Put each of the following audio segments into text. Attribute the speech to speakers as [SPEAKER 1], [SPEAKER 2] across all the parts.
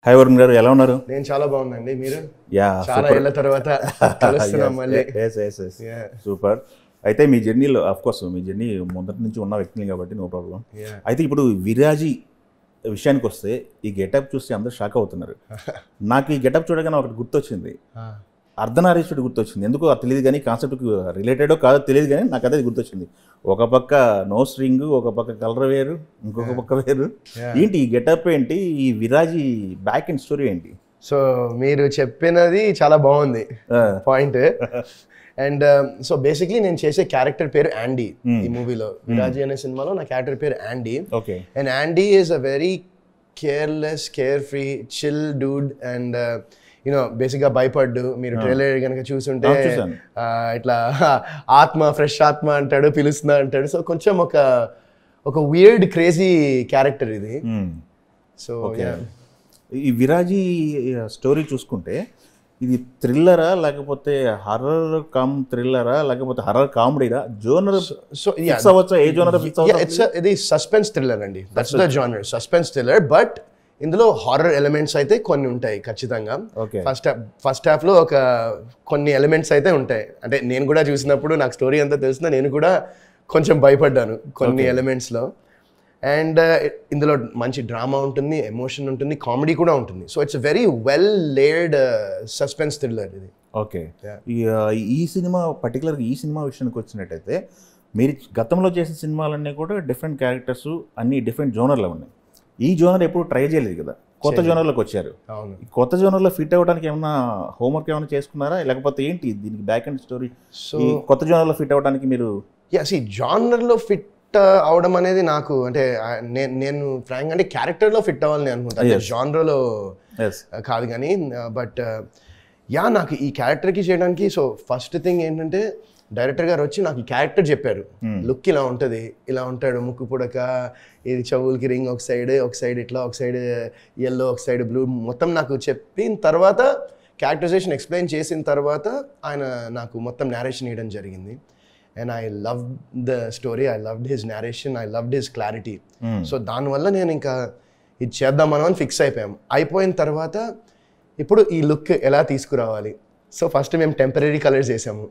[SPEAKER 1] Hi Varun గారు, ఎలా ఉన్నారు?
[SPEAKER 2] నేను చాలా బాగున్నాండి. మీరు?
[SPEAKER 1] యా,
[SPEAKER 2] చాలా ఏళ్ళ తర్వాత కలుస్తున్నాం మళ్ళీ.
[SPEAKER 1] సూపర్. అయితే మీ జర్నీలో ఆఫ్ కోర్స్ మీ జర్నీ మొదటి నుంచి ఉన్న వ్యక్తిని కాబట్టి నో ప్రాబ్లం. అయితే ఇప్పుడు విరాజీ విషయానికి వస్తే ఈ గెటప్ చూస్తే అందరూ షాక్ అవుతున్నారు. నాకు ఈ గెటప్ చూడగానే ఒకటి గుర్తొచ్చింది, అర్ధనారీశ్వరుడు గుర్తొచ్చింది. ఎందుకో అది తెలియదు కానీ, కాన్సెప్ట్కి రిలేటెడో కాదో తెలియదు కానీ నాకు అదే గుర్తొచ్చింది. ఒక పక్క నో స్ట్రింగ్, ఒక పక్క కలర్ వేరు, ఇంకొక పక్క వేరు. ఏంటి ఈ గెటప్ ఏంటి? ఈ విరాజీ బ్యాక్ అండ్ స్టోరీ ఏంటి?
[SPEAKER 2] సో మీరు చెప్పినది చాలా బాగుంది పాయింట్. అండ్ సో బేసిక్లీ నేను చేసే క్యారెక్టర్ పేరు యాండీ ఈ మూవీలో. విరాజీ అనే సినిమాలో నా క్యారెక్టర్ పేరు యాండీ. And యాండీ is a very careless, care free, chill Dude. And you know బేసిక్గా భయపడ్డు. మీరు ట్రైలర్ కనుక చూసుంటే ఇట్లా ఆత్మ, ఫ్రెష్ ఆత్మ అంటాడు, పిలుస్తున్నా అంటాడు. సో కొంచెం ఒక వియర్డ్ క్రేజీ క్యారెక్టర్ ఇది. సో
[SPEAKER 1] ఈ విరాజీ స్టోరీ చూసుకుంటే ఇది థ్రిల్లరా, లేకపోతే హర్రర్ కమ్ థ్రిల్లరా, లేకపోతే హర్రర్ కామెడీరా? జోనర్ ఫిక్స్ అవ్వచ్చా? ఏ జోనర్ ఫిక్స్ అవ్వచ్చు?
[SPEAKER 2] ఇది సస్పెన్స్ థ్రిల్లర్ అండి. That's the genre, suspense thriller. But ఇందులో హారర్ ఎలిమెంట్స్ అయితే కొన్ని ఉంటాయి ఖచ్చితంగా. ఫస్ట్ హాఫ్ లో కొన్ని ఎలిమెంట్స్ అయితే ఉంటాయి. అంటే నేను కూడా చూసినప్పుడు నాకు స్టోరీ అంతా తెలిసిన నేను కూడా కొంచెం భయపడ్డాను కొన్ని ఎలిమెంట్స్ లో. అండ్ ఇందులో మంచి డ్రామా ఉంటుంది, ఎమోషన్ ఉంటుంది, కామెడీ కూడా ఉంటుంది. So it's very well layered suspense thriller ఇది.
[SPEAKER 1] ఓకే. ఈ సినిమా పర్టికులర్గా ఈ సినిమా విషయానికి వచ్చినట్టయితే మీరు గతంలో చేసిన సినిమాలన్నీ కూడా డిఫరెంట్ క్యారెక్టర్స్, అన్ని డిఫరెంట్ జోనర్లో ఉన్నాయి. ఈ జోనర్ ఎప్పుడు ట్రై చేయలేదు కదా, కొత్త జోనర్లోకి వచ్చారు. కొత్త జోనర్లో ఫిట్ అవ్వడానికి ఏమన్నా హోంవర్క్ ఏమైనా చేసుకున్నారా, లేకపోతే ఏంటి దీనికి బ్యాక్ అండ్ స్టోరీ? సో కొత్త జోనర్లో ఫిట్ అవ్వడానికి మీరు
[SPEAKER 2] జానర్లో ఫిట్ అవడం అనేది నాకు అంటే నేను ఫ్రాంక్ అంటే క్యారెక్టర్లో ఫిట్ అవ్వాలని అనుకుంటాను, జానర్లో కాదు. కానీ బట్ నాకు ఈ క్యారెక్టర్కి చేయడానికి సో ఫస్ట్ థింగ్ ఏంటంటే డైరెక్టర్ గారు వచ్చి నాకు ఈ క్యారెక్టర్ చెప్పారు. లుక్ ఇలా ఉంటుంది, ఇలా ఉంటాడు, ముక్కు పుడక, ఇది చెవులకి రింగ్ ఒక సైడ్ ఇట్లా, ఒక సైడ్ ఎల్లో, ఒక సైడ్ బ్లూ, మొత్తం నాకు చెప్పిన తర్వాత క్యారెక్టరైజేషన్ ఎక్స్ప్లెయిన్ చేసిన తర్వాత ఆయన నాకు మొత్తం నేరేషన్ ఇవ్వడం జరిగింది. And I love the story, I loved his narration, I loved his clarity. So దానివల్ల నేను ఇంకా ఇది చేద్దామని అని ఫిక్స్ అయిపోయాం. అయిపోయిన తర్వాత ఇప్పుడు ఈ లుక్ ఎలా తీసుకురావాలి. సో ఫస్ట్ మేము టెంపరీ కలర్స్ వేసాము,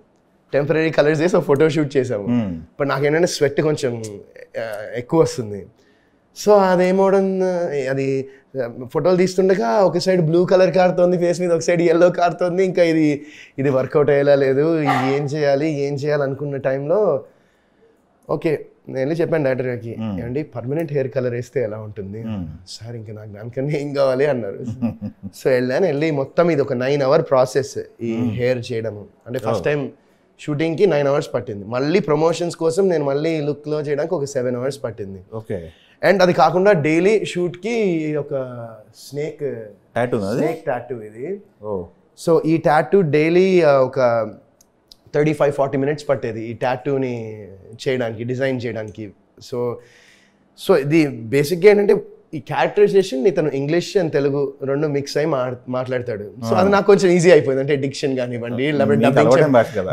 [SPEAKER 2] టెంపరీ కలర్స్ వేసి ఫోటో షూట్ చేసాము. బట్ నాకేంటంటే స్వెట్ కొంచెం ఎక్కువ వస్తుంది. సో అదేమవడం, అది ఫోటోలు తీస్తుండగా ఒక సైడ్ బ్లూ కలర్ కారుతోంది ఫేస్ మీద, ఒక సైడ్ ఎల్లో కారుతోంది. ఇంకా ఇది వర్కౌట్ అయ్యేలా లేదు, ఏం చేయాలి అనుకున్న టైంలో ఓకే నేను వెళ్ళి చెప్పాను డైరెక్టర్ గారికి, ఏమండి పర్మనెంట్ హెయిర్ కలర్ వేస్తే ఎలా ఉంటుంది సార్, ఇంకా నాకు దానికన్నా ఏం కావాలి అన్నారు. సో వెళ్ళి మొత్తం ఇది ఒక 9 hour ప్రాసెస్ ఈ హెయిర్ చేయడము. అంటే ఫస్ట్ టైం షూటింగ్కి 9 hours పట్టింది. మళ్ళీ ప్రమోషన్స్ కోసం నేను మళ్ళీ లుక్లో చేయడానికి ఒక 7 hours పట్టింది.
[SPEAKER 1] ఓకే.
[SPEAKER 2] అండ్ అది కాకుండా డైలీ షూట్కి ఒక స్నేక్ టాటూ ఇది. సో ఈ టాటూ డైలీ ఒక 35-40 minutes పట్టేది ఈ టాటూని చేయడానికి, డిజైన్ చేయడానికి. సో ఇది బేసిక్గా ఏంటంటే ఈ క్యారెక్టరైజేషన్ ఇతను ఇంగ్లీష్ అండ్ తెలుగు రెండు మిక్స్ అయి మాట్లాడతాడు. సో అది నాకు కొంచెం ఈజీ అయిపోయింది. అంటే డిక్షన్ కానివ్వండి, లేకపోతే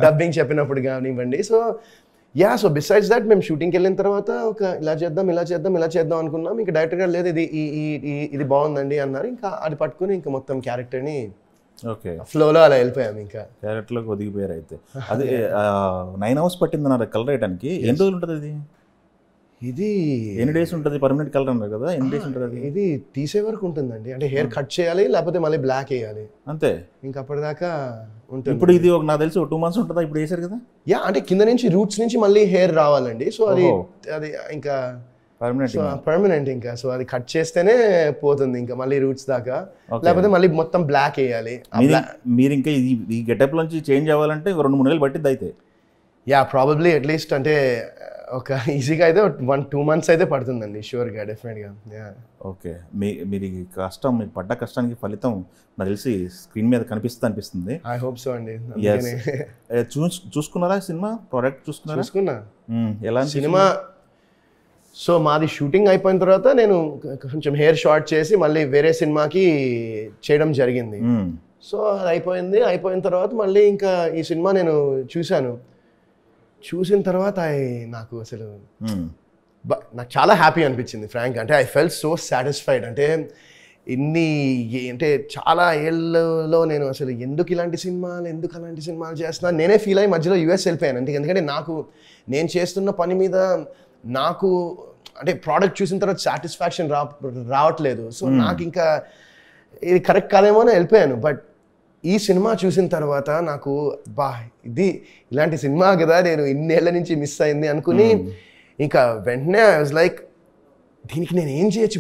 [SPEAKER 2] డబ్బింగ్ చెప్పినప్పుడు కానివ్వండి. సో బిసైడ్స్ దాట్ మేము షూటింగ్కి వెళ్ళిన తర్వాత ఇలా చేద్దాం అనుకున్నాం. ఇంకా డైరెక్టర్ గారు లేదు ఇది బాగుందండి అన్నారు. ఇంకా అది పట్టుకుని ఇంకా మొత్తం క్యారెక్టర్ని ఫ్లోలో అలా వెళ్ళిపోయాం. ఇంకా
[SPEAKER 1] క్యారెక్టర్లోకి ఒదిగిపోయారు. అయితే అది 9 hours పట్టింది అన్నారు కలర్ వేయడానికి. ఎన్ని రోజులు ఉంటుంది ఇది? ఎన్ని డేస్ ఉంటుంది? పర్మనెంట్ కలర్ అన్నారు కదా, ఎన్ని డేస్ ఉంటుంది?
[SPEAKER 2] ఇది తీసే వరకు ఉంటుందండి. అంటే హెయిర్ కట్ చేయాలి, లేకపోతే మళ్ళీ బ్లాక్ వేయాలి, అంతే. ఇంకా అప్పటిదాకా ఉంటుంది.
[SPEAKER 1] ఇప్పుడు ఇది నాకు తెలిసి 2 months ఉంటుందా? ఇప్పుడు వేసారు కదా.
[SPEAKER 2] అంటే కింద నుంచి రూట్స్ నుంచి మళ్ళీ హెయిర్ రావాలండి. సో అది ఇంకా పర్మనెంట్. ఇంకా సో అది కట్ చేస్తేనే పోతుంది ఇంకా మళ్ళీ రూట్స్ దాకా, లేకపోతే మళ్ళీ మొత్తం బ్లాక్ వేయాలి.
[SPEAKER 1] మీరు ఇంకా ఈ గెటప్ నుంచి చేంజ్ అవ్వాలంటే 2-3 నెలలు పట్టింది అయితే.
[SPEAKER 2] ప్రాబబ్లీ అట్లీస్ట్ అంటే ఒక ఈజీగా అయితే 1-2 months అయితే పడుతుందండి షూర్గా, డెఫినెట్గా.
[SPEAKER 1] ఓకే. మీరు కష్టం, మీకు పడ్డ కష్టానికి ఫలితం నాకు తెలిసి స్క్రీన్ మీద అనిపిస్తుంది.
[SPEAKER 2] ఐ హోప్ సో అండి.
[SPEAKER 1] చూసుకున్నారా సినిమా ప్రోడక్ట్? చూసుకున్నా. ఎలా
[SPEAKER 2] సినిమా? సో మాది షూటింగ్ అయిపోయిన తర్వాత నేను కొంచెం హెయిర్ షార్ట్ చేసి మళ్ళీ వేరే సినిమాకి చేయడం జరిగింది. సో అది అయిపోయిన తర్వాత మళ్ళీ ఇంకా ఈ సినిమా నేను చూసిన తర్వాత నాకు అసలు నాకు చాలా హ్యాపీ అనిపించింది ఫ్రాంక్. అంటే ఐ ఫెల్ట్ సో సాటిస్ఫైడ్. అంటే ఇన్ని అంటే చాలా ఏళ్ళలో నేను అసలు ఎందుకు అలాంటి సినిమాలు చేస్తున్నాను నేనే ఫీల్ అయ్యి మధ్యలో యూఎస్ వెళ్ళిపోయాను. ఎందుకంటే నేను చేస్తున్న పని మీద నాకు అంటే ప్రోడక్ట్ చూసిన తర్వాత సాటిస్ఫాక్షన్ రావట్లేదు. సో నాకు ఇంకా ఇది కరెక్ట్ కాదేమో అని వెళ్ళిపోయాను. బట్ ఈ సినిమా చూసిన తర్వాత నాకు ఇలాంటి సినిమా కదా నేను ఇన్నేళ్ల నుంచి మిస్ అయింది అనుకుని ఇంకా వెంటనే ఐ వాజ్ లైక్ దీనికి నేను ఏం చేయొచ్చు,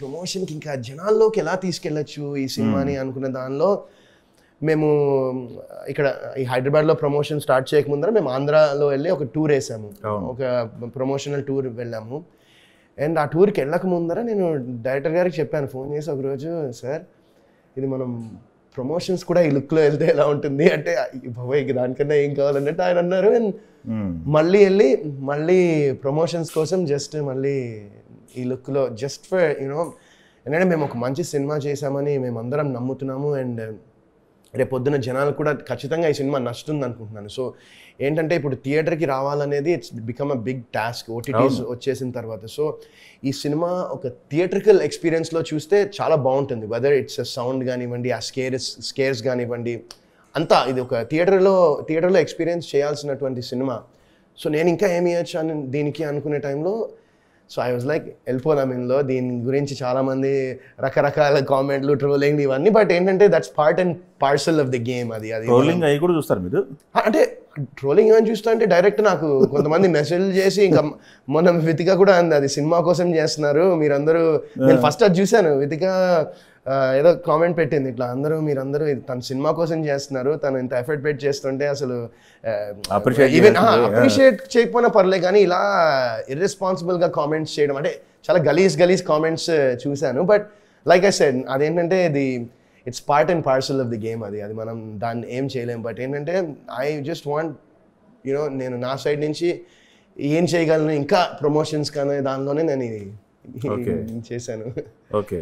[SPEAKER 2] ప్రమోషన్కి ఇంకా జనాల్లోకి ఎలా తీసుకెళ్ళచ్చు ఈ సినిమాని అనుకున్న దానిలో మేము ఇక్కడ ఈ హైదరాబాద్లో ప్రమోషన్ స్టార్ట్ చేయకముందర మేము ఆంధ్రాలో వెళ్ళి ఒక టూర్ వేసాము, ఒక ప్రమోషనల్ టూర్ వెళ్ళాము. అండ్ ఆ టూర్కి వెళ్ళక ముందర నేను డైరెక్టర్ గారికి చెప్పాను ఫోన్ చేసి ఒకరోజు, సార్ ఇది మనం ప్రమోషన్స్ కూడా ఈ లుక్లో వెళ్తే ఎలా ఉంటుంది అంటే, బాబోయ్ దానికన్నా ఏం కావాలన్నట్టు ఆయన అన్నారు. అండ్ మళ్ళీ ప్రమోషన్స్ కోసం మళ్ళీ ఈ లుక్లో జస్ట్ ఫర్ ఎందుకంటే మేము ఒక మంచి సినిమా చేసామని మేమందరం నమ్ముతున్నాము. అండ్ రేపు పొద్దున జనాలు కూడా ఖచ్చితంగా ఈ సినిమా నచ్చుతుంది అనుకుంటున్నాను. సో ఏంటంటే ఇప్పుడు థియేటర్కి రావాలనేది it's become a big task OTTs వచ్చేసిన తర్వాత. సో ఈ సినిమా ఒక థియేట్రికల్ ఎక్స్పీరియన్స్లో చూస్తే చాలా బాగుంటుంది, వెదర్ ఇట్స్ సౌండ్ కానివ్వండి, ఆ స్కేర్స్ కానివ్వండి, అంతా ఇది ఒక థియేటర్లో ఎక్స్పీరియన్స్ చేయాల్సినటువంటి సినిమా. సో నేను ఇంకా ఏమి ఇవ్వచ్చు అని దీనికి అనుకునే టైంలో సో ఐ వాజ్ లైక్ వెళ్ళిపోదాం ఇందులో. దీని గురించి చాలామంది రకరకాల కామెంట్లు, ట్రోలింగ్ ఇవన్నీ, బట్ ఏంటంటే that's part and parcel of the game. అది
[SPEAKER 1] ట్రోలింగ్ అవి కూడా చూస్తారు మీరు?
[SPEAKER 2] అంటే ట్రోలింగ్ ఏమని చూస్తా అంటే డైరెక్ట్ నాకు కొంతమంది మెసేజ్ చేసి ఇంకా మొన్న వితిక కూడా అంది అది సినిమా కోసం చేస్తున్నారు మీరందరూ. నేను ఫస్ట్ అది చూశాను, వితిక ఏదో కామెంట్ పెట్టింది ఇట్లా మీరందరూ తన సినిమా కోసం చేస్తున్నారు, తను ఇంత ఎఫర్ట్ పెట్టి చేస్తుంటే అసలు అప్రిషియేట్ చేయకపోయినా పర్లే కానీ ఇలా ఇర్రెస్పాన్సిబుల్గా కామెంట్స్ చేయడం అంటే చాలా గలీజ్ కామెంట్స్ చూశాను. బట్ లైక్ ఐ సెడ్ అదేంటంటే it's part and parcel of the game. అది మనం దాన్ని ఏం చేయలేం. బట్ ఏంటంటే ఐ జస్ట్ వాంట్ నేను నా సైడ్ నుంచి ఏం చేయగలను ఇంకా ప్రమోషన్స్ కానీ దానిలోనే నేను చేశాను.
[SPEAKER 1] ఓకే,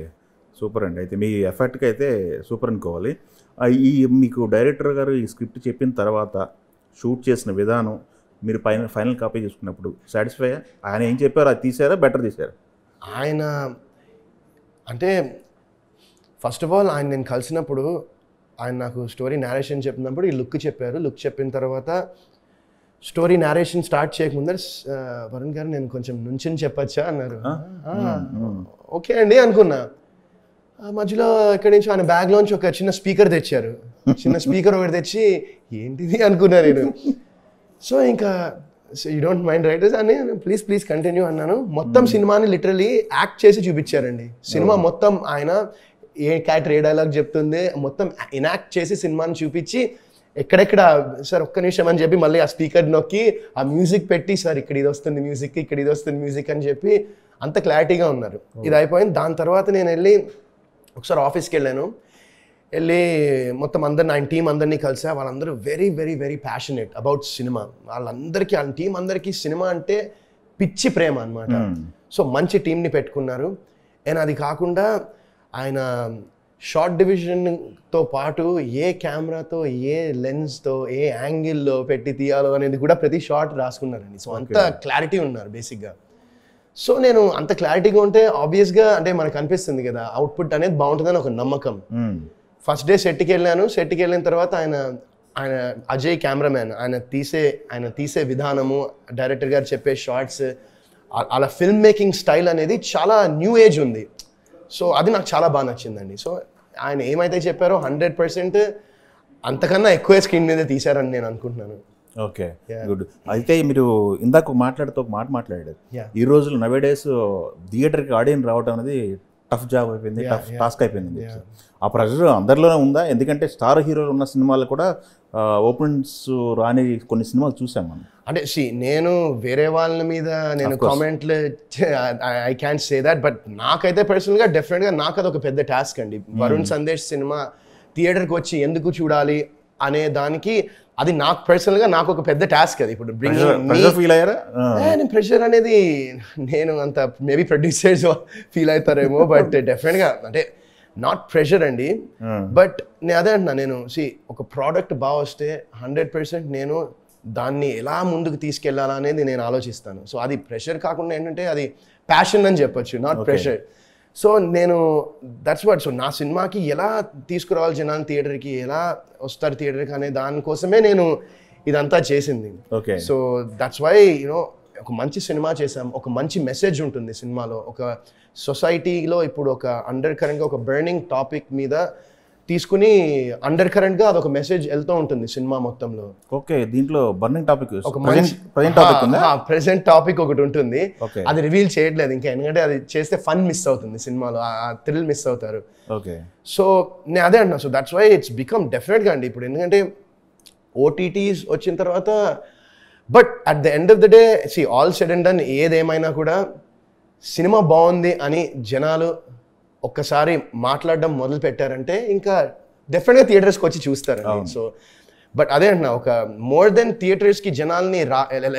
[SPEAKER 1] సూపర్ అండి. అయితే మీ ఎఫర్ట్కి అయితే సూపర్ అనుకోవాలి. మీకు డైరెక్టర్ గారు ఈ స్క్రిప్ట్ చెప్పిన తర్వాత షూట్ చేసిన విధానం మీరు ఫైనల్ కాపీ చేసుకున్నప్పుడు సాటిస్ఫై ఆయన ఏం చెప్పారు అది తీసారా, బెటర్ తీసారా?
[SPEAKER 2] ఆయన అంటే ఫస్ట్ ఆఫ్ ఆల్ నేను కలిసినప్పుడు ఆయన నాకు స్టోరీ నేరేషన్ చెప్పినప్పుడు ఈ లుక్ చెప్పారు. లుక్ చెప్పిన తర్వాత స్టోరీ నేరేషన్ స్టార్ట్ చేయకముందర వరుణ్ గారు నేను కొంచెం నుంచుని చెప్పచ్చా అన్నారు. ఓకే అండి అనుకున్నా. మధ్యలో ఇక్కడి నుంచి ఆయన బ్యాగ్లోంచి ఒక చిన్న స్పీకర్ తెచ్చారు. చిన్న స్పీకర్ ఒకటి తెచ్చి ఏంటిది అనుకున్నా నేను. సో ఇంకా యూ డోంట్ మైండ్ రైటర్స్ అని ప్లీజ్ కంటిన్యూ అన్నాను. మొత్తం సినిమాని లిటరలీ యాక్ట్ చేసి చూపించారండి. సినిమా మొత్తం ఆయన ఏ క్యారెక్టర్ ఏ డైలాగ్ చెప్తుంది మొత్తం ఇనాక్ట్ చేసి సినిమాని చూపించి ఎక్కడెక్కడ సార్ ఒక్క నిమిషం అని చెప్పి మళ్ళీ ఆ స్పీకర్ నొక్కి ఆ మ్యూజిక్ పెట్టి సార్ ఇక్కడ ఇది వస్తుంది మ్యూజిక్, ఇక్కడ ఇది వస్తుంది మ్యూజిక్ అని చెప్పి అంత క్లారిటీగా ఉన్నారు. ఇది అయిపోయింది. దాని తర్వాత నేను వెళ్ళి ఒకసారి ఆఫీస్కి వెళ్ళాను. వెళ్ళి మొత్తం నా టీం అందరినీ కలిసా. వాళ్ళందరూ very very very passionate about cinema. వాళ్ళందరికీ ఆ టీం అందరికీ సినిమా అంటే పిచ్చి ప్రేమ అనమాట. సో మంచి టీంని పెట్టుకున్నారు. అండ్ అది కాకుండా ఆయన షార్ట్ డివిజన్తో పాటు ఏ కెమెరాతో, ఏ లెన్స్తో, ఏ యాంగిల్లో పెట్టి తీయాలో అనేది కూడా ప్రతి షాట్ రాసుకున్నారండి. సో అంత క్లారిటీ ఉన్నారు బేసిక్గా. సో నేను అంత క్లారిటీగా ఉంటే ఆబ్వియస్గా అంటే మనకు అనిపిస్తుంది కదా అవుట్పుట్ అనేది బాగుంటుందని ఒక నమ్మకం. ఫస్ట్ డే సెట్కి వెళ్ళాను. సెట్కి వెళ్ళిన తర్వాత ఆయన అజయ్ కెమెరామ్యాన్ ఆయన తీసే విధానము, డైరెక్టర్ గారు చెప్పే షార్ట్స్, అలా ఫిల్మ్ మేకింగ్ స్టైల్ అనేది చాలా న్యూ ఏజ్ ఉంది. సో అది నాకు చాలా బాగా నచ్చిందండి. సో ఆయన ఏమైతే చెప్పారో 100% అంతకన్నా ఎక్కువ స్క్రీన్ మీద తీశారని నేను అనుకుంటున్నాను.
[SPEAKER 1] Okay, good. అయితే మీరు ఇందాక ఒక మాట్లాడారు, ఈ రోజులు నవేడేస్ థియేటర్కి ఆడియన్స్ రావడం అనేది టఫ్ జాబ్ అయిపోయింది, టఫ్ టాస్క్ అయిపోయింది. ఆ ప్రెషర్ అందరిలోనే ఉందా? ఎందుకంటే స్టార్ హీరోలు ఉన్న సినిమాలు కూడా ఓపెన్స్ రాని కొన్ని సినిమాలు చూసాం మనం.
[SPEAKER 2] అంటే నేను వేరే వాళ్ళ మీద నేను కామెంట్లు I can say that, but నాకైతే పర్సనల్గా డెఫినెట్గా నాకు అది ఒక పెద్ద టాస్క్ అండి. వరుణ్ సందేశ్ సినిమా థియేటర్కి వచ్చి ఎందుకు చూడాలి అనే దానికి అది నాకు పర్సనల్గా నాకు ఒక పెద్ద టాస్క్. అది ఇప్పుడు
[SPEAKER 1] ఫీల్ అయ్యారా?
[SPEAKER 2] ప్రెషర్ అనేది నేను అంత మేబీ ప్రొడ్యూసర్స్ ఫీల్ అవుతారేమో, బట్ డెఫినెట్గా అంటే నాట్ ప్రెషర్ అండి. బట్ నేను అదే అంటున్నా, నేను ఒక ప్రోడక్ట్ బాగా వస్తే 100% నేను దాన్ని ఎలా ముందుకు తీసుకెళ్లాలా అనేది నేను ఆలోచిస్తాను. సో అది ప్రెషర్ కాకుండా ఏంటంటే అది ప్యాషన్ అని చెప్పొచ్చు, నాట్ ప్రెషర్. సో నేను దట్స్ వాట్. సో నా సినిమాకి ఎలా తీసుకురావాలి జనాన్ని థియేటర్కి, ఎలా వస్తారు థియేటర్కి అనే దానికోసమే నేను ఇదంతా చేసింది.
[SPEAKER 1] ఓకే.
[SPEAKER 2] సో దట్స్ వై ఒక మంచి సినిమా చేసాం, ఒక మంచి మెసేజ్ ఉంటుంది సినిమాలో. ఒక సొసైటీలో ఇప్పుడు ఒక అండర్ కరెంట్గా ఒక బర్నింగ్ టాపిక్ మీద తీసుకుని అండర్ కరెంట్గా అదొక మెసేజ్ వెళ్తూ ఉంటుంది సినిమా మొత్తంలో.
[SPEAKER 1] ఓకే. దీంట్లో బర్నింగ్ టాపిక్
[SPEAKER 2] ఒక ప్రెసెంట్ టాపిక్ ఒకటి ఉంటుంది. అది రివీల్ చేయట్లేదు ఇంకా, ఎందుకంటే అది చేస్తే ఫన్ మిస్ అవుతుంది సినిమాలో, ఆ థ్రిల్ మిస్ అవుతారు.
[SPEAKER 1] ఓకే.
[SPEAKER 2] సో నేను అదే అంటున్నా. So that's why it's become డెఫినెట్గా అండి ఇప్పుడు, ఎందుకంటే ఓటీటీస్ వచ్చిన తర్వాత, but at the end of the day all said and done ఏదేమైనా కూడా సినిమా బాగుంది అని జనాలు ఒక్కసారి మాట్లాడడం మొదలు పెట్టారంటే ఇంకా డెఫినెట్గా థియేటర్స్కి వచ్చి చూస్తారండి. సో బట్ అదే అంటున్నా, ఒక మోర్ దెన్ థియేటర్స్కి జనాల్ని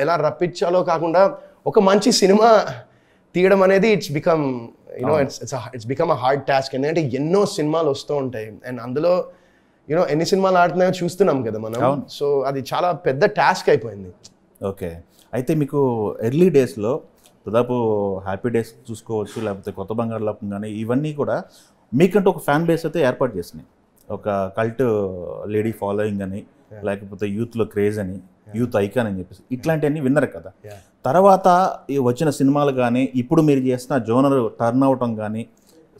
[SPEAKER 2] ఎలా రప్పించాలో కాకుండా ఒక మంచి సినిమా తీయడం అనేది it's become it's become a hard task. ఎందుకంటే ఎన్నో సినిమాలు వస్తూ ఉంటాయి అండ్ అందులో ఎన్ని సినిమాలు ఆడుతున్నాయో చూస్తున్నాం కదా మనం. సో అది చాలా పెద్ద టాస్క్ అయిపోయింది.
[SPEAKER 1] ఓకే. అయితే మీకు ఎర్లీ డేస్లో దాదాపు హ్యాపీ డేస్ చూసుకోవచ్చు, లేకపోతే కొత్త బంగారు లోకం కానీ, ఇవన్నీ కూడా మీకంటూ ఒక ఫ్యాన్ బేస్ అయితే ఏర్పాటు చేసినాయి. ఒక కల్ట్ లేడీ ఫాలోయింగ్ అని, లేకపోతే యూత్లో క్రేజ్ అని, యూత్ ఐకాన్ అని చెప్పేసి ఇట్లాంటివన్నీ విన్నారు కదా. తర్వాత వచ్చిన సినిమాలు కానీ, ఇప్పుడు మీరు చేసిన జోనర్ టర్న్ అవటం కానీ,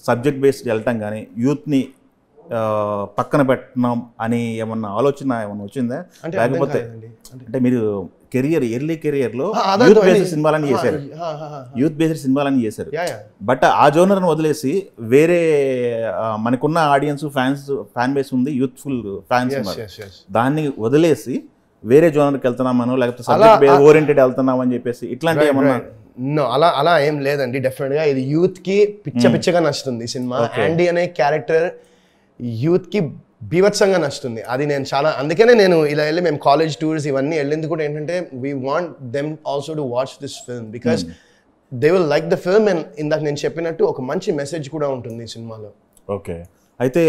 [SPEAKER 1] సబ్జెక్ట్ బేస్డ్ వెళ్ళటం కానీ, యూత్ని పక్కన పెట్టడం అని ఏమన్నా ఆలోచన ఏమన్నా వచ్చిందా? లేకపోతే అంటే మీరు ఎర్లీ కెరియర్లో యూత్ బేస్డ్ సినిమాలని చేశారు, యూత్ బేస్డ్ సినిమాలని చేశారు. బట్ ఆ జోనర్ని వదిలేసి వేరే మనకున్న ఆడియన్స్ ఫ్యాన్ బేస్ ఉంది, యూత్ఫుల్ ఫ్యాన్స్, దాన్ని వదిలేసి వేరే జోనర్కి వెళ్తున్నామనో, లేకపోతే సబ్జెక్ట్ ఓరియంటెడ్ వెళ్తున్నాం అని చెప్పేసి ఇట్లాంటివి ఏమన్నా?
[SPEAKER 2] అలా ఏం లేదండి. డెఫినెట్గా ఇది యూత్కి పిచ్చగా నచ్చుతుంది సినిమా. యాండీ అనే క్యారెక్టర్ యూత్కి బీభత్సంగా నచ్చుతుంది. అది నేను చాలా, అందుకనే నేను ఇలా వెళ్ళి మేము కాలేజ్ టూర్స్ ఇవన్నీ వెళ్ళింది కూడా ఏంటంటే we want them also to watch this film because they will like the film. And ఇందాక నేను చెప్పినట్టు ఒక మంచి మెసేజ్ కూడా ఉంటుంది ఈ సినిమాలో.
[SPEAKER 1] ఓకే. అయితే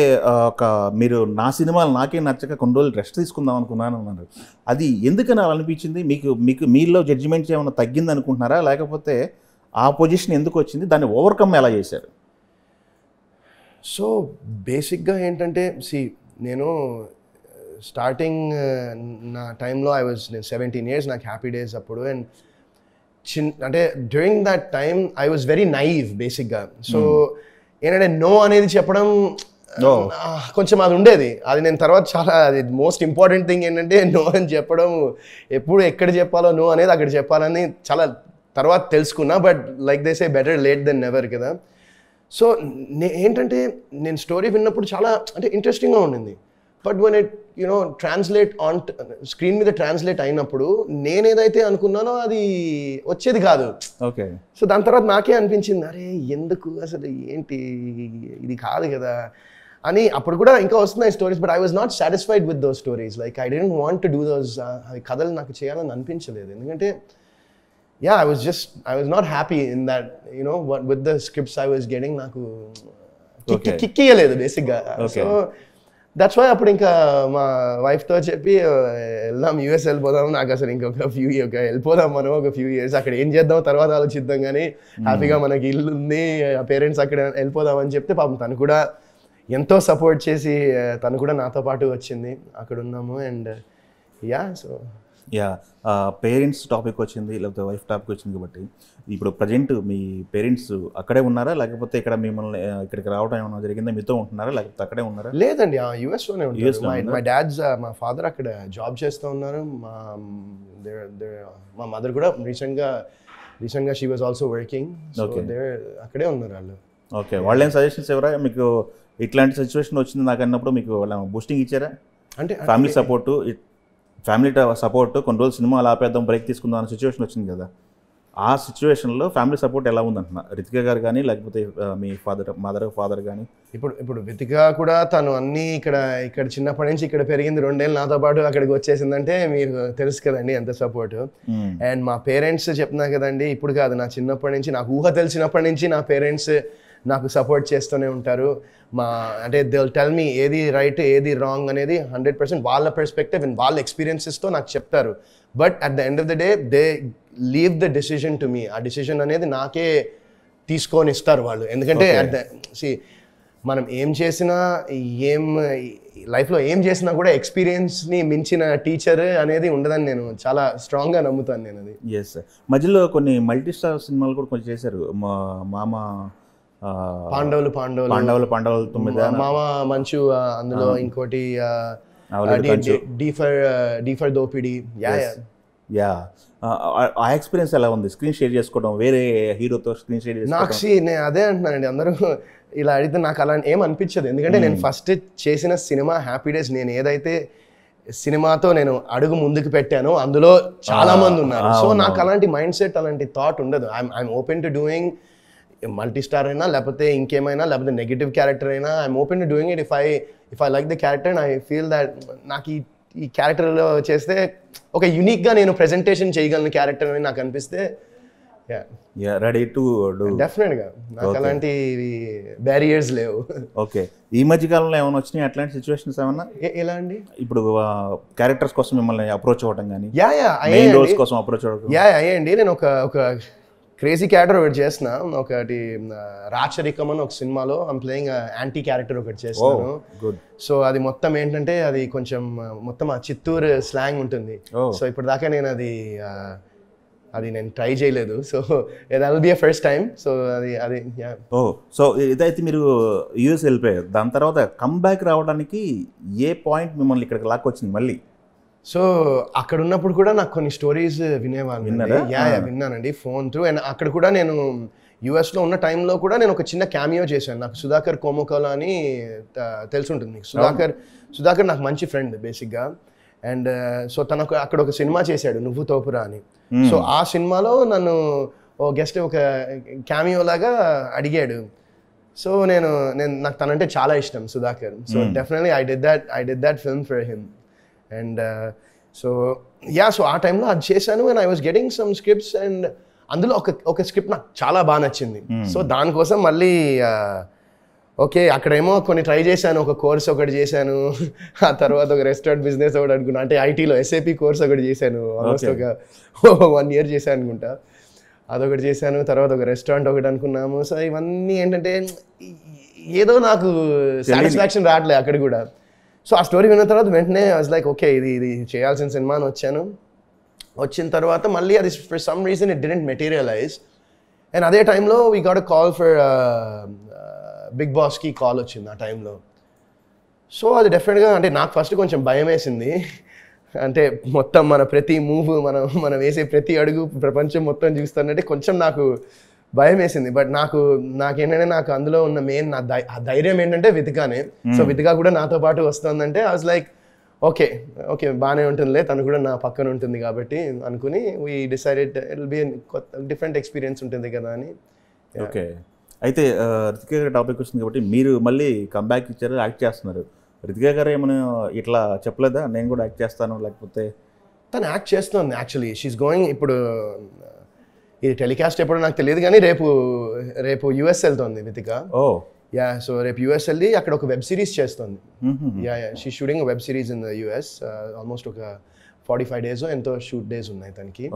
[SPEAKER 1] మీరు నా సినిమాలు నాకే నచ్చక కొన్ని రోజులు రెస్ట్ తీసుకుందాం అనుకున్నాను అన్నారు. అది ఎందుకని అలా అనిపించింది మీకు? మీలో జడ్జిమెంట్స్ ఏమైనా తగ్గింది అనుకుంటున్నారా, లేకపోతే ఆ పొజిషన్ ఎందుకు వచ్చింది, దాన్ని ఓవర్కమ్ ఎలా చేశారు?
[SPEAKER 2] సో బేసిక్గా ఏంటంటే నేను స్టార్టింగ్ నా టైంలో నేను 17 years నాకు హ్యాపీ డేస్ అప్పుడు. అండ్ అంటే during that time I was very naive బేసిక్గా. సో ఏంటంటే నో అనేది చెప్పడం కొంచెం అది ఉండేది. అది నేను తర్వాత చాలా, అది మోస్ట్ ఇంపార్టెంట్ థింగ్ ఏంటంటే నో అని చెప్పడం, ఎప్పుడు ఎక్కడ చెప్పాలో నో అనేది అక్కడ చెప్పాలని చాలా తర్వాత తెలుసుకున్నా. But like they say better late than never కదా. సో ఏంటంటే నేను స్టోరీ విన్నప్పుడు చాలా అంటే ఇంట్రెస్టింగ్గా ఉండింది. But when it translate on screen మీద ట్రాన్స్లేట్ అయినప్పుడు నేను ఏదైతే అనుకున్నానో అది వచ్చేది కాదు.
[SPEAKER 1] ఓకే.
[SPEAKER 2] సో దాని తర్వాత నాకే అనిపించింది, అరే ఎందుకు అసలు ఏంటి ఇది కాదు కదా అని. అప్పుడు కూడా ఇంకా వస్తున్నాయి stories, but I was not satisfied with those stories. Like I don't want to do those కథలు నాకు చేయాలని అనిపించలేదు. ఎందుకంటే I was not happy in that, with the scripts I was getting, నాకు కిక్కియలేదు బేసిక్గా. సో దట్స్ వై అప్పుడు ఇంకా మా వైఫ్తో చెప్పి వెళ్దాం, యూఎస్ వెళ్ళిపోదాం, నాకు అసలు వెళ్ళిపోదాం మనం ఒక ఫ్యూ ఇయర్స్, అక్కడ ఏం చేద్దాం తర్వాత ఆలోచిద్దాం, కానీ హ్యాపీగా మనకి ఇల్లు ఉంది, పేరెంట్స్ అక్కడ వెళ్ళిపోదాం అని చెప్తే పాపం తను కూడా ఎంతో సపోర్ట్ చేసి తను కూడా నాతో పాటు వచ్చింది, అక్కడ ఉన్నాము. అండ్
[SPEAKER 1] పేరెంట్స్ టాపిక్ వచ్చింది, లేకపోతే వైఫ్ టాపిక్ వచ్చింది కాబట్టి ఇప్పుడు ప్రజెంట్ మీ పేరెంట్స్ అక్కడే ఉన్నారా, లేకపోతే ఇక్కడ మిమ్మల్ని ఇక్కడికి రావడం ఏమైనా జరిగిందా, మీతో ఉంటున్నారా, లేకపోతే అక్కడే ఉన్నారా?
[SPEAKER 2] లేదండి, యుఎస్లోనే ఉంటారు. మై డాడ్స్, మా ఫాదర్ అక్కడ జాబ్ చేస్తూ ఉన్నారు. మా మదర్ కూడా రీసెంట్గా షీ వాజ్ ఆల్సో వర్కింగ్. అక్కడే ఉన్నారు వాళ్ళు.
[SPEAKER 1] ఓకే. వాళ్ళు ఏం సజెషన్స్ ఎవరా మీకు? ఇట్లాంటి సిచ్యువేషన్ వచ్చింది నాకు అన్నప్పుడు మీకు వాళ్ళ బూస్టింగ్ ఇచ్చారా? అంటే ఫ్యామిలీ సపోర్ట్ కొన్ని రోజులు సినిమా ఆపేద్దాం, బ్రేక్ తీసుకుందాం అనే సిచ్యువేషన్ వచ్చింది కదా, ఆ సిచ్యువేషన్లో ఫ్యామిలీ సపోర్ట్ ఎలా ఉందంటున్నా? రితిక గారు కానీ, లేకపోతే మీ ఫాదర్ కానీ?
[SPEAKER 2] ఇప్పుడు రితిక కూడా తను అన్నీ ఇక్కడ చిన్నప్పటి నుంచి ఇక్కడ పెరిగింది, 2 ఏళ్ళు నాతో పాటు అక్కడికి వచ్చేసిందంటే మీరు తెలుసు కదండి ఎంత సపోర్ట్. అండ్ మా పేరెంట్స్ చెప్తున్నా కదండి, ఇప్పుడు కాదు, నా చిన్నప్పటి నుంచి, నాకు ఊహ తెలిసినప్పటి నుంచి నా పేరెంట్స్ నాకు సపోర్ట్ చేస్తూనే ఉంటారు. అంటే దే విల్ టెల్ మీ ఏది రైట్ ఏది రాంగ్ అనేది 100% వాళ్ళ పర్స్పెక్టివ్ అండ్ వాళ్ళ ఎక్స్పీరియన్సెస్తో నాకు చెప్తారు. But at the end of the day they leave the decision to me. ఆ డెసిషన్ అనేది నాకే తీసుకొని ఇస్తారు వాళ్ళు. ఎందుకంటే మనం ఏం చేసినా లైఫ్లో ఏం చేసినా కూడా ఎక్స్పీరియన్స్ని మించిన టీచర్ అనేది ఉండదని నేను చాలా స్ట్రాంగ్గా నమ్ముతాను నేను అది.
[SPEAKER 1] ఎస్, మధ్యలో కొన్ని మల్టీ స్టార్ సినిమాలు కూడా కొంచెం చేశారు. మామ
[SPEAKER 2] పాండవులు
[SPEAKER 1] 9
[SPEAKER 2] మామ మంచు, అందులో ఇంకోటి డీ ఫర్ దోపిడి.
[SPEAKER 1] యా, ఆ ఎక్స్పీరియన్స్ ఎలా ఉంది? స్క్రీన్ షేర్ చేసుకోవడం, వేరే హీరోతో స్క్రీన్ షేర్ చేసుకోవడం.
[SPEAKER 2] నాకు నేను అదే అంటున్నానండి, అందరూ ఇలా అడిగితే నాకు అలా ఏం అనిపించదు. ఎందుకంటే నేను ఫస్ట్ చేసిన సినిమా హ్యాపీ డేస్, నేను ఏదైతే సినిమాతో నేను అడుగు ముందుకు పెట్టానో అందులో చాలా మంది ఉన్నారు. సో నాకు అలాంటి మైండ్ సెట్, అలాంటి థాట్ ఉండదు. I'm open to doing multi star అయినా, లేకపోతే ఇంకేమైనా, లేకపోతే నెగిటివ్ క్యారెక్టర్ అయినా, I'm open to doing it if I like the character and I feel that నాకు ఈ క్యారెక్టర్లో చేస్తే ఒక యూనిక్గా నేను ప్రెజెంటేషన్ చేయగలను క్యారెక్టర్ అని నాకు అనిపిస్తే
[SPEAKER 1] రెడీ టు డూ.
[SPEAKER 2] డెఫినెట్గా నాకు అలాంటి బ్యారియర్స్ లేవు.
[SPEAKER 1] ఓకే, ఈ మధ్య కాలంలో ఏమైనా వచ్చినాయి అట్లాంటి సిచ్యువేషన్స్ ఏమన్నా?
[SPEAKER 2] ఎలా అండి?
[SPEAKER 1] ఇప్పుడు క్యారెక్టర్స్ కోసం మిమ్మల్ని అప్రోచ్ అవ్వడం కానీ,
[SPEAKER 2] మెయిన్
[SPEAKER 1] రోల్స్ కోసం అప్రోచ్ అవ్వడం?
[SPEAKER 2] అయ్యండి. నేను ఒక క్రేజీ క్యారెక్టర్ ఒకటి చేసిన, ఒకటి రాచరికం అని ఒక సినిమాలో ఐమ్ ప్లేయింగ్ యాంటీ క్యారెక్టర్ ఒకటి చేస్తాను. సో అది మొత్తం ఏంటంటే అది కొంచెం మొత్తం ఆ చిత్తూరు స్లాంగ్ ఉంటుంది. సో ఇప్పుడు దాకా నేను అది నేను ట్రై చేయలేదు. So that will be first time. So అది
[SPEAKER 1] సో ఇదైతే మీరు యూఎస్ వెళ్ళిపోయారు, దాని తర్వాత కమ్బ్యాక్ రావడానికి ఏ పాయింట్ మిమ్మల్ని ఇక్కడికి లాక్కొచ్చింది మళ్ళీ?
[SPEAKER 2] సో అక్కడ ఉన్నప్పుడు కూడా నాకు కొన్ని స్టోరీస్ విన్నానండి ఫోన్ త్రూ. అండ్ అక్కడ కూడా నేను యూఎస్లో ఉన్న టైంలో కూడా నేను ఒక చిన్న క్యామియో చేశాను. నాకు సుధాకర్ కోముకోలా అని తెలుసుంటుంది మీకు. సుధాకర్ నాకు మంచి ఫ్రెండ్ బేసిక్గా. అండ్ సో తనకు అక్కడ ఒక సినిమా చేశాడు, నువ్వు తోపురా అని. సో ఆ సినిమాలో నన్ను గెస్ట్ ఒక క్యామియో లాగా అడిగాడు. సో నాకు తనంటే చాలా ఇష్టం Sudhakar. So definitely I did that film for him. And so ఆ టైంలో అది చేశాను. And I was getting some scripts and అందులో ఒక స్క్రిప్ట్ నాకు చాలా బాగా నచ్చింది. సో దానికోసం మళ్ళీ ఓకే అక్కడేమో కొన్ని ట్రై చేశాను, ఒక కోర్స్ ఒకటి చేశాను, ఆ తర్వాత ఒక రెస్టారెంట్ బిజినెస్ ఒకటి అనుకున్నా, అంటే ఐటీలో SAP కోర్స్ ఒకటి చేశాను, ఆల్మోస్ట్ ఒక 1 year చేశాను అనుకుంటా, అదొకటి చేశాను. తర్వాత ఒక రెస్టారెంట్ ఒకటి అనుకున్నాము. సో ఇవన్నీ ఏంటంటే ఏదో నాకు సాటిస్ఫాక్షన్ రావట్లేదు అక్కడ కూడా. సో ఆ స్టోరీ విన్న తర్వాత వెంటనే ఐ వాజ్ లైక్ ఓకే ఇది చేయాల్సిన సినిమా అని వచ్చాను. వచ్చిన తర్వాత మళ్ళీ అది for some reason it didn't materialize. And అదే టైంలో we got a call for big బాస్కి కాల్ వచ్చింది ఆ టైంలో. సో అది డెఫినెట్గా అంటే నాకు ఫస్ట్ కొంచెం భయం వేసింది. అంటే మొత్తం మన ప్రతి మూవ్ మనం వేసే ప్రతి అడుగు ప్రపంచం మొత్తం చూస్తానంటే కొంచెం నాకు భయం వేసింది. బట్ నాకేంటంటే నాకు అందులో ఉన్న మెయిన్ ఆ ధైర్యం ఏంటంటే వితికానే. సో వితికా కూడా నాతో పాటు వస్తుందంటే ఐ వాజ్ లైక్ ఓకే బాగానే ఉంటుందిలే, తను కూడా నా పక్కన ఉంటుంది కాబట్టి అనుకుని we decided it will be different experience ఉంటుంది కదా అని.
[SPEAKER 1] ఓకే, అయితే రితికా గారి టాపిక్ వచ్చింది కాబట్టి మీరు మళ్ళీ కంబ్యాక్ ఇచ్చారు, యాక్ట్ చేస్తున్నారు. రితికా గారు ఏమైనా ఇట్లా చెప్పలేదా నేను కూడా యాక్ట్ చేస్తాను? లేకపోతే
[SPEAKER 2] తను యాక్ట్ చేస్తుంది యాక్చువల్లీ. షీఈస్ గోయింగ్, ఇప్పుడు ఇది టెలికాస్ట్ ఎప్పుడో నాకు తెలియదు కానీ రేపు యుఎస్ వెళ్తుంది వితిక. సో రేపు యుఎస్ వెళ్ళి అక్కడ ఒక వెబ్ సిరీస్ చేస్తుంది. She shooting web series in the US. Almost ఒక 45 days ఎంతో షూట్ డేస్ ఉన్నాయి తనకి.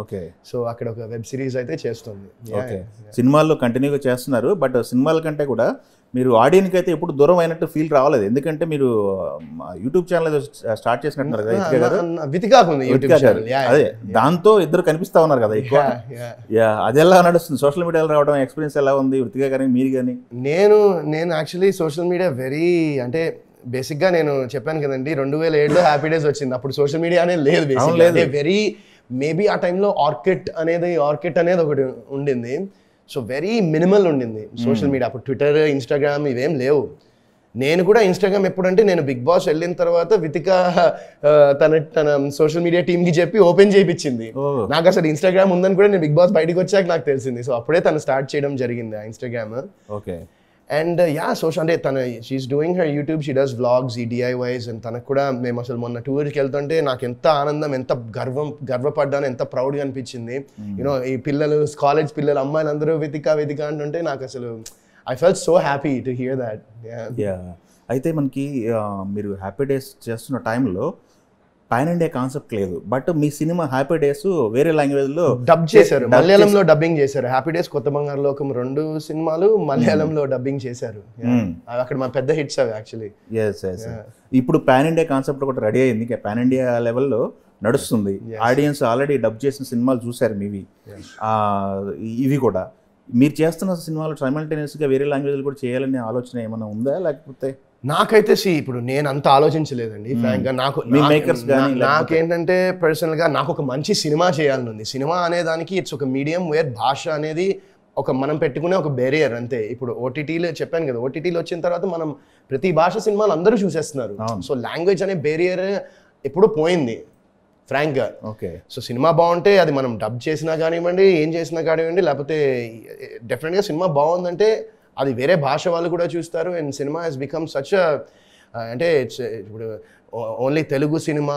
[SPEAKER 2] సో అక్కడ ఒక వెబ్ సిరీస్ అయితే చేస్తుంది.
[SPEAKER 1] సినిమాల్లో కంటిన్యూగా చేస్తున్నారు, బట్ సినిమాల కంటే కూడా మీరు ఆడియన్కి అయితే ఎప్పుడు దూరం అయినట్టు ఫీల్ రావలేదు, ఎందుకంటే మీరు యూట్యూబ్ ఛానల్ స్టార్ట్ చేసినట్టున్నారు కదా
[SPEAKER 2] వితికాకు ఉంది యూట్యూబ్ ఛానల్.
[SPEAKER 1] అదే దాంతో ఇద్దరు కనిపిస్తా ఉన్నారు కదా ఎక్కువ. అది ఎలా నడుస్తుంది? సోషల్ మీడియాలో రావడం ఎక్స్పీరియన్స్ ఎలా ఉంది వితికా కానీ మీరు కానీ?
[SPEAKER 2] నేను యాక్చువల్లీ సోషల్ మీడియా అంటే బేసిక్గా నేను చెప్పాను కదండి 2007లో హ్యాపీ డేస్ వచ్చింది. అప్పుడు సోషల్ మీడియా అనేది లేదు బేసిక్గా. మేబీ ఆ టైంలో ఆర్కిట్ అనేది ఒకటి ఉండింది. సో వెరీ మినిమల్ ఉండింది సోషల్ మీడియా. అప్పుడు ట్విట్టర్, ఇన్స్టాగ్రామ్ ఇవేం లేవు. నేను కూడా ఇన్స్టాగ్రామ్ ఎప్పుడంటే నేను బిగ్ బాస్ వెళ్ళిన తర్వాత వితిక తన సోషల్ మీడియా టీమ్కి చెప్పి ఓపెన్ చేయించింది. నాకు అసలు ఇన్స్టాగ్రామ్ ఉందని కూడా నేను బిగ్ బాస్ బయటకు వచ్చాక నాకు తెలిసింది. సో అప్పుడే తను స్టార్ట్ చేయడం జరిగింది ఆ ఇన్స్టాగ్రామ్.
[SPEAKER 1] ఓకే.
[SPEAKER 2] అండ్ సోషల్ అంటే she's doing her YouTube, she does vlogs, ఈ DIYs. అండ్ తనకు కూడా మేము అసలు మొన్న టూర్కి వెళ్తుంటే నాకు ఎంత ఆనందం, ఎంత గర్వపడ్డాను, ఎంత ప్రౌడ్గా అనిపించింది. యూనో ఈ కాలేజ్ పిల్లలు అమ్మాయిలు అందరూ వితిక అంటుంటే నాకు అసలు I felt so happy to hear that.
[SPEAKER 1] అయితే మనకి మీరు హ్యాపీ డేస్ చేస్తున్న టైంలో పాన్ ఇండియా కాన్సెప్ట్ లేదు. But me cinema happy days వేరే లాంగ్వేజ్లో
[SPEAKER 2] డబ్ చేశారు, మలయాళంలో డబ్బింగ్ చేశారు. హ్యాపీ డేస్, కొత్త బంగారు లోకం 2 సినిమాలు మలయాళంలో డబ్బింగ్ చేశారు. అక్కడ మా పెద్ద హిట్స్ అవి యాక్చువల్లీ.
[SPEAKER 1] ఇప్పుడు పాన్ ఇండియా కాన్సెప్ట్ ఒకటి రెడీ అయింది, పాన్ ఇండియా లెవెల్లో నడుస్తుంది. ఆడియన్స్ ఆల్రెడీ డబ్ చేసిన సినిమాలు చూశారు మీవి, ఇవి కూడా. మీరు చేస్తున్న సినిమాలు సైమల్టేనియస్గా వేరే లాంగ్వేజ్లు కూడా చేయాలనే ఆలోచన ఏమైనా ఉందా? లేకపోతే
[SPEAKER 2] నాకైతే ఇప్పుడు నేను అంత ఆలోచించలేదండి ఫ్రాంక్గా. నాకేంటంటే పర్సనల్గా నాకు ఒక మంచి సినిమా చేయాలని ఉంది. సినిమా అనే దానికి ఇట్స్ ఒక మీడియం వేర్ భాష అనేది మనం పెట్టుకునే ఒక బ్యారియర్ అంతే. ఇప్పుడు ఓటీటీలో చెప్పాను కదా, ఓటీటీలో వచ్చిన తర్వాత మనం ప్రతి భాష సినిమాలు అందరూ చూసేస్తున్నారు. సో లాంగ్వేజ్ అనే బ్యారియర్ ఎప్పుడూ పోయింది ఫ్రాంక్గా.
[SPEAKER 1] ఓకే. సో
[SPEAKER 2] సినిమా బాగుంటే అది మనం డబ్ చేసినా కానివ్వండి, ఏం చేసినా కానివ్వండి, లేకపోతే డెఫినెట్గా సినిమా బాగుందంటే అది వేరే భాష వాళ్ళు కూడా చూస్తారు. And cinema has become such అంటే ఇప్పుడు only Telugu cinema,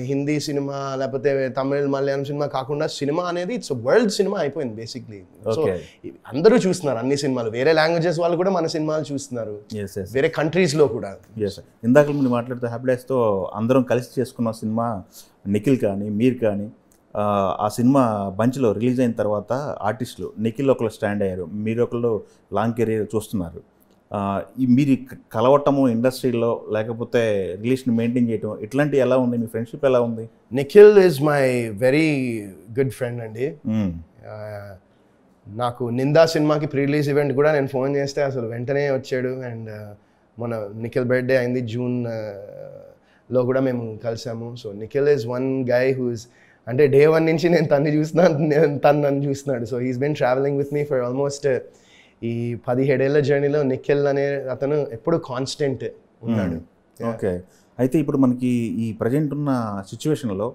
[SPEAKER 2] Hindi cinema, లేకపోతే తమిళ్, మలయాళం సినిమా కాకుండా సినిమా అనేది ఇట్స్ వరల్డ్ సినిమా అయిపోయింది బేసిక్లీ. సో అందరూ చూస్తున్నారు అన్ని సినిమాలు, వేరే లాంగ్వేజెస్ వాళ్ళు కూడా మన సినిమాలు చూస్తున్నారు, వేరే కంట్రీస్లో కూడా.
[SPEAKER 1] ఇందాక మీరు మాట్లాడుతూ హ్యాపీ డేస్తో అందరం కలిసి చేసుకున్న సినిమా నిఖిల్ కానీ మీరు కానీ, ఆ సినిమా బంచ్లో రిలీజ్ అయిన తర్వాత ఆర్టిస్టులు నిఖిల్ ఒకళ్ళు స్టాండ్ అయ్యారు, మీరు ఒకళ్ళు లాంగ్ కెరీర్ చూస్తున్నారు. మీరు కలవటము ఇండస్ట్రీలో, లేకపోతే రిలేషన్ మెయింటైన్ చేయటం, ఇట్లాంటివి ఎలా ఉంది? మీ ఫ్రెండ్షిప్ ఎలా ఉంది?
[SPEAKER 2] Nikhil is my very good friend అండి. నాకు నిందా సినిమాకి ప్రీ రిలీజ్ ఈవెంట్ కూడా నేను ఫోన్ చేస్తే అసలు వెంటనే వచ్చాడు. అండ్ మన నిఖిల్ బర్త్డే అయింది జూన్లో కూడా మేము కలిసాము. So Nikhil is one guy whose అంటే డే 1 నుంచి నేను తన్ని చూస్తున్నాను, తను నన్ను చూస్తున్నాడు. So he's been travelling with me for almost ఈ 17 ఏళ్ల జర్నీలో నిఖిల్ అనే అతను ఎప్పుడు కాన్స్టెంట్ ఉన్నాడు.
[SPEAKER 1] ఓకే. అయితే ఇప్పుడు మనకి ఈ ప్రజెంట్ ఉన్న సిచ్యువేషన్లో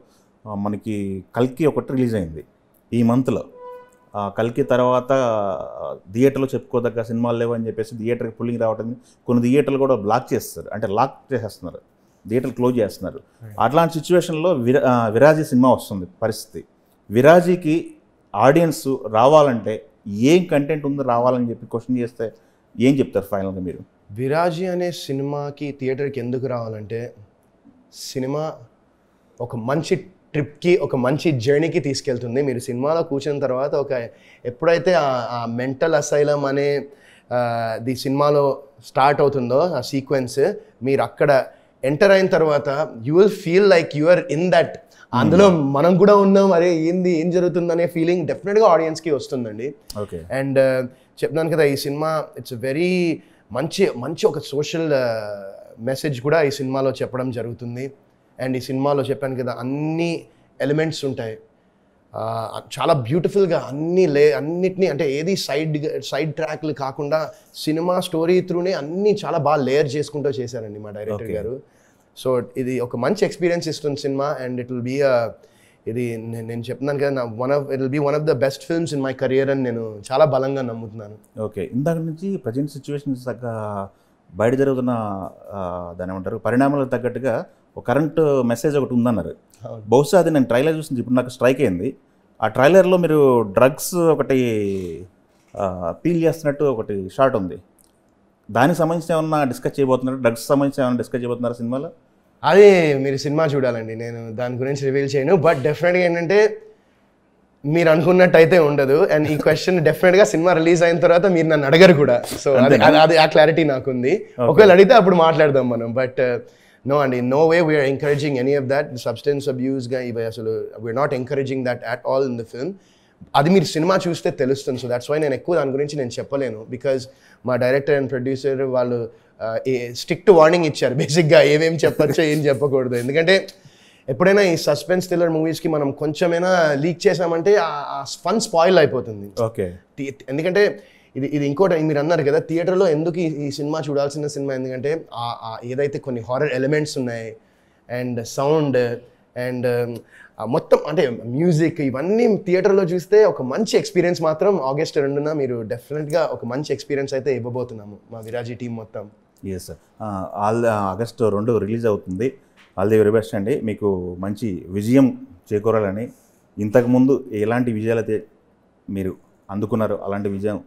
[SPEAKER 1] మనకి కల్కి ఒకటి రిలీజ్ అయింది ఈ మంత్లో. కల్కి తర్వాత థియేటర్లో చెప్పుకోదగ్గ సినిమాలు లేవు అని చెప్పేసి థియేటర్కి పుల్లింగ్ రావటం, కొన్ని థియేటర్లు కూడా బ్లాక్ చేస్తారు, అంటే లాక్ చేసేస్తున్నారు, థియేటర్లు క్లోజ్ చేస్తున్నారు. అట్లాంటి సిచ్యువేషన్లో విరాజీ సినిమా వస్తుంది పరిస్థితి. విరాజీకి ఆడియన్స్ రావాలంటే ఏం కంటెంట్ ఉందో రావాలని చెప్పి క్వశ్చన్ చేస్తే ఏం చెప్తారు ఫైనల్గా మీరు?
[SPEAKER 2] విరాజీ అనే సినిమాకి థియేటర్కి ఎందుకు రావాలంటే, సినిమా ఒక మంచి ట్రిప్కి, ఒక మంచి జర్నీకి తీసుకెళ్తుంది. మీరు సినిమాలో కూర్చున్న తర్వాత ఎప్పుడైతే ఆ మెంటల్ అసైలం అనే ది సినిమాలో స్టార్ట్ అవుతుందో ఆ సీక్వెన్స్, మీరు అక్కడ ఎంటర్ అయిన తర్వాత you will feel like you are in that, అందులో మనం కూడా ఉన్నాం, అరే ఏం జరుగుతుందనే ఫీలింగ్ డెఫినెట్గా ఆడియన్స్కి వస్తుందండి.
[SPEAKER 1] ఓకే.
[SPEAKER 2] అండ్ చెప్తున్నాను కదా, ఈ సినిమా ఇట్స్ వెరీ మంచి ఒక సోషల్ మెసేజ్ కూడా ఈ సినిమాలో చెప్పడం జరుగుతుంది. అండ్ ఈ సినిమాలో చెప్పాను కదా అన్ని ఎలిమెంట్స్ ఉంటాయి, చాలా బ్యూటిఫుల్గా అన్నిటినీ, అంటే ఏది సైడ్ ట్రాక్లు కాకుండా సినిమా స్టోరీ త్రూనే అన్నీ చాలా బాగా లేయర్ చేసుకుంటూ చేశారండి మా డైరెక్టర్ గారు. సో ఇది ఒక మంచి ఎక్స్పీరియన్స్ ఇస్తుంది cinema. And it will be ఇది నేను చెప్తున్నాను కదా, it will be one of the best films in my career అని నేను చాలా బలంగా నమ్ముతున్నాను.
[SPEAKER 1] ఓకే. ఇందాక నుంచి ప్రజెంట్ సిచ్యువేషన్స్ తగ్గ బయట జరుగుతున్న దాని ఏమంటారు పరిణామాలకు తగ్గట్టుగా ఒక కరెంట్ మెసేజ్ ఒకటి ఉందన్నారు. బహుశా అది నేను ట్రైలర్ చూసింది, ఇప్పుడు నాకు స్ట్రైక్ అయింది. ఆ ట్రైలర్లో మీరు డ్రగ్స్ ఒకటి పీల్ చేస్తున్నట్టు ఒకటి షాట్ ఉంది. దానికి సంబంధించి ఏమన్నా డిస్కస్ చేయబోతున్నారు? డ్రగ్స్ సంబంధించి ఏమన్నా డిస్కస్ చేయబోతున్నారు సినిమాలో?
[SPEAKER 2] అది మీరు సినిమా చూడాలండి, నేను దాని గురించి రివీల్ చేయను. బట్ డెఫినెట్గా ఏంటంటే మీరు అనుకున్నట్టు అయితే ఉండదు. అండ్ ఈ క్వశ్చన్ డెఫినెట్గా సినిమా రిలీజ్ అయిన తర్వాత మీరు నన్ను అడగరు కూడా. సో అది ఆ క్లారిటీ నాకుంది. ఒకవేళ అడిగితే అప్పుడు మాట్లాడదాం మనం. బట్ నో అండి, no way we're encouraging any of that. Substance అబ్యూస్గా ఇవి అసలు we're not encouraging that at all in the film. అది మీరు సినిమా చూస్తే తెలుస్తుంది. సో దట్స్ వై నేను ఎక్కువ దాని గురించి నేను చెప్పలేను. బికాజ్ మా డైరెక్టర్ అండ్ ప్రొడ్యూసర్ వాళ్ళు స్ట్రిక్ట్ వార్నింగ్ ఇచ్చారు బేసిక్గా ఏమేమి చెప్పచ్చో ఏం చెప్పకూడదు. ఎందుకంటే ఎప్పుడైనా ఈ సస్పెన్స్ థ్రిల్లర్ మూవీస్కి మనం కొంచెమైనా లీక్ చేసామంటే ఆ ఫన్ స్పాయిల్ అయిపోతుంది.
[SPEAKER 1] ఓకే.
[SPEAKER 2] ఎందుకంటే ఇది ఇంకోటి మీరు అన్నారు కదా, థియేటర్లో ఎందుకు ఈ సినిమా చూడాల్సిన సినిమా, ఎందుకంటే ఏదైతే కొన్ని హారర్ ఎలిమెంట్స్ ఉన్నాయి అండ్ సౌండ్ అండ్ మొత్తం అంటే మ్యూజిక్, ఇవన్నీ థియేటర్లో చూస్తే ఒక మంచి ఎక్స్పీరియన్స్ మాత్రం August 2న మీరు డెఫినెట్గా ఒక మంచి ఎక్స్పీరియన్స్ అయితే ఇవ్వబోతున్నాము మా విరాజీ టీం మొత్తం.
[SPEAKER 1] Yes sir. August 2 రిలీజ్ అవుతుంది. ఆల్ ది వెరీ బెస్ట్ అండి. మీకు మంచి విజయం చేకూరాలని, ఇంతకుముందు ఎలాంటి విజయాలు అయితే మీరు అందుకున్నారు, అలాంటి విజయం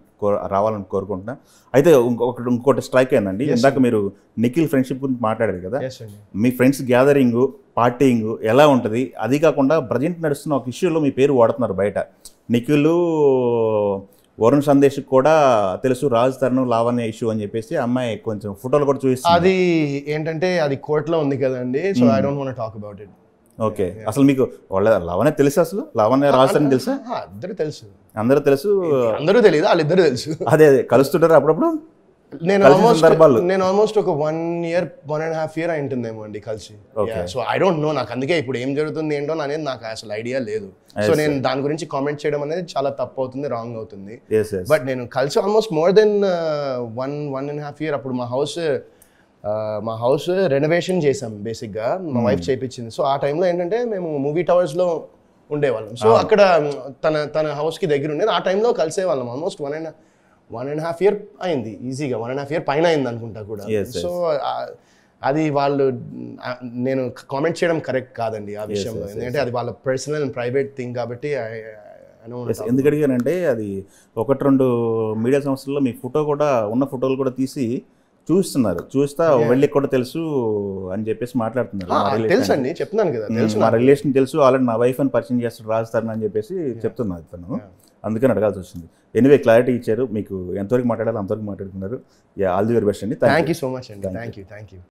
[SPEAKER 1] రావాలని కోరుకుంటున్నా. అయితే ఇంకోటి స్ట్రైక్ అయిందండి, ఇందాక మీరు నిఖిల్ ఫ్రెండ్షిప్ గురించి మాట్లాడారు కదా, మీ ఫ్రెండ్స్ గ్యాదరింగ్ పార్టీయింగ్ ఎలా ఉంటుంది? అది కాకుండా ప్రజెంట్ నడుస్తున్న ఒక ఇష్యూలో మీ పేరు వాడుతున్నారు బయట. నిఖిల్ వరుణ్ సందేశ్ కూడా తెలుసు రాజ్ తరుణ్ లావణ్య ఇష్యూ అని చెప్పేసి అమ్మాయి కొంచెం ఫోటోలు కూడా చూపిస్తుంది.
[SPEAKER 2] అది ఏంటంటే అది కోర్టులో ఉంది కదండి, so I don't want to talk about it.
[SPEAKER 1] Okay, అసలు మీకు వాళ్ళ లావణ్య తెలుసా? అసలు లావణ్య రాజ్ తరుణ్ తెలుసా?
[SPEAKER 2] అందరూ తెలుసు.
[SPEAKER 1] అందరూ తెలుసు,
[SPEAKER 2] అందరూ తెలియదు, వాళ్ళిద్దరు తెలుసు.
[SPEAKER 1] అదే కలుస్తుంటారు అప్పుడప్పుడు.
[SPEAKER 2] నేను ఆల్మోస్ట్ ఒక 1.5 year అయింటుందేమో అండి కలిసి. సో ఐ డోంట్ నో, నాకు అందుకే ఇప్పుడు ఏం జరుగుతుంది ఏంటో అనేది నాకు అసలు ఐడియా లేదు. సో నేను దాని గురించి కామెంట్ చేయడం అనేది చాలా తప్పు అవుతుంది, రాంగ్ అవుతుంది. బట్ నేను కలిసి ఆల్మోస్ట్ మోర్ దెన్ 1.5 year. అప్పుడు మా హౌస్ రెనోవేషన్ చేసాం బేసిక్గా, మా వైఫ్ చేయించింది. సో ఆ టైంలో ఏంటంటే మేము మూవీ టవర్స్లో ఉండేవాళ్ళం. సో అక్కడ తన హౌస్కి దగ్గర ఉండేది. ఆ టైంలో కలిసేవాళ్ళం. ఆల్మోస్ట్ 1.5 year అయింది, ఈజీగా 1.5 year పైన అయింది అనుకుంటా కూడా. సో అది నేను కామెంట్ చేయడం కరెక్ట్ కాదండి ఆ విషయంలో, ఎందుకంటే అది వాళ్ళ పర్సనల్ అండ్ ప్రైవేట్ థింగ్ కాబట్టి.
[SPEAKER 1] ఎందుకు అడిగానంటే, అది 1-2 మీడియా సంస్థల్లో మీ ఫోటో కూడా ఉన్న ఫోటోలు కూడా తీసి చూస్తున్నారు, చూస్తా వెళ్ళి కూడా తెలుసు అని చెప్పేసి మాట్లాడుతున్నారు.
[SPEAKER 2] తెలుసు అండి, చెప్తున్నాను కదా, తెలుసు,
[SPEAKER 1] మా రిలేషన్ తెలుసు, ఆల్రెడీ నా వైఫ్ అని పరిచయం చేస్తాడు రాజ్ తరుణ్ అని చెప్పేసి చెప్తున్నారు తను. అందుకని అడగాల్సి వచ్చింది. ఎనీవే క్లారిటీ ఇచ్చారు, మీకు ఎంతవరకు మాట్లాడాలో అంతవరకు మాట్లాడుతున్నారు. ఆల్ ది వెరీ బెస్ట్ అండి.
[SPEAKER 2] థ్యాంక్ యూ సో మచ్ అండి. Thank you.